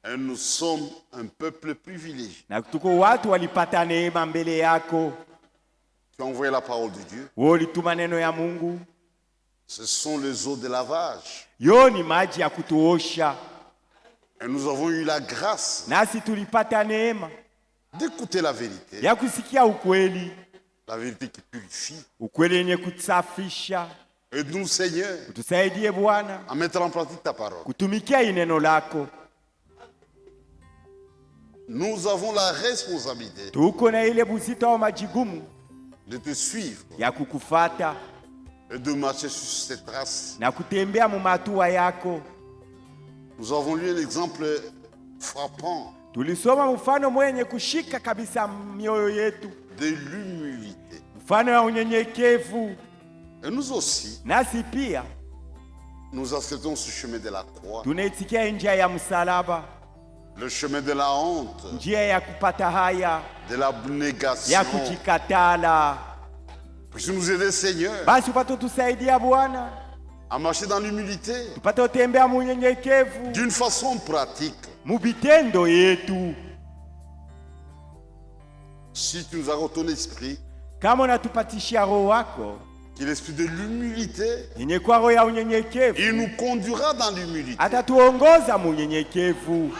Et nous sommes un peuple privilégié. na tuko watu walipata neema mbele yako. Tu as envoyé la parole de Dieu. Wewe ulituma neno ya Mungu. Ce sont les eaux de lavage. Yo ni maji ya kutuosha. Et nous avons eu la grâce Nasi tulipata neema d'écouter la vérité. ya kusikia ukweli, La vérité qui purifie. ukweli yenye kutusafisha. Aide-nous, Seigneur, Utusaidie Bwana à mettre en pratique ta parole. kutumikia hii neno lako. Nous avons la responsabilité Tuko na ile buzito wa majigumu de te suivre ya kukufata et de marcher sur ces traces. na kutembea mu matua yako. Nous avons lu un exemple frappant Tulisoma mfano mwenye kushika kabisa mioyo yetu, de l'humilité. mfano ya unyenyekevu. Et nous aussi, Nasi pia nous acceptons ce chemin de la croix, tunaitikia njia ya msalaba, le chemin de la honte, njia ya kupata haya, de la abnégation. ya kujikatala. Puisses nous aider, Seigneur, Basi upate tusaidia Bwana, à marcher dans l'humilité tupate utembea mu unyenyekevu d'une façon pratique. mu vitendo yetu. Si tu nous as ton esprit, Kama unatupatishia roho wako qui est l'esprit de l'humilité, yenye kwa roho ya unyenyekevu, il nous conduira dans l'humilité. atatuongoza mu unyenyekevu.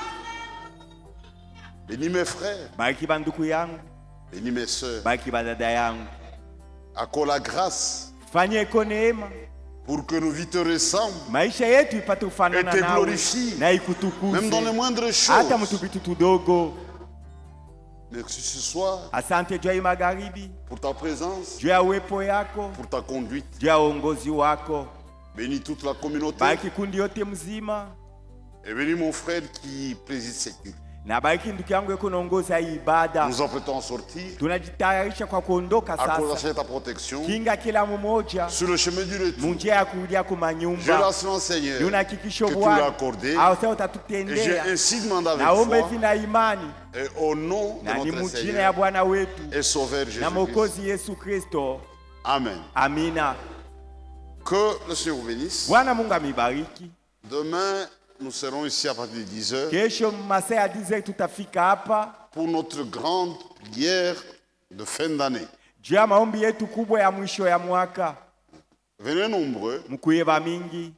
Bénis mes frères, Bariki banduku yangu, bénis mes sœurs. bariki badada yangu, Accorde la grâce fanye iko neema pour que nos vies te ressemblent, maisha yetu ipate kufanana Et te nawe glorifie. na ikutukuze même dans les moindres hata choses. mtubitu tudogo. Merci ce soir Asante juu ya hii magharibi, pour ta présence, juu ya uwepo yako, pour ta conduite. juu ya uongozi wako. Bénis toute la communauté Bariki kundi yote mzima et bénis mon frère qui préside cette nuit. na bariki ndugu yangu yako naongoza hii ibada. Nous apprêtons à sortir. Tunajitayarisha kwa kuondoka Accorde sasa. ta protection Kinga kila mmoja sur le chemin du retour. munjia ya kurudia Je kumanyumba. l'assure, Seigneur, Nuna que hakikisho tu l'as Bwana accordé. au sasa Et j'ai utatutendea. ainsi demandé avec Naomba foi hivi na imani et au nom de na ni notre mujina ya Seigneur Bwana wetu et Sauveur na Jésus-Christ. Mwokozi Yesu Kristo. Amen. Amina. Que le Seigneur vous bénisse. Bwana Mungu amibariki. Demain, nous serons ici à partir de 10 heures Kesho masaa ya 10 tutafika hapa pour notre grande prière de fin d'année. juu ya maombi yetu kubwa ya mwisho ya mwaka. Venez nombreux Mkuye ba mingi.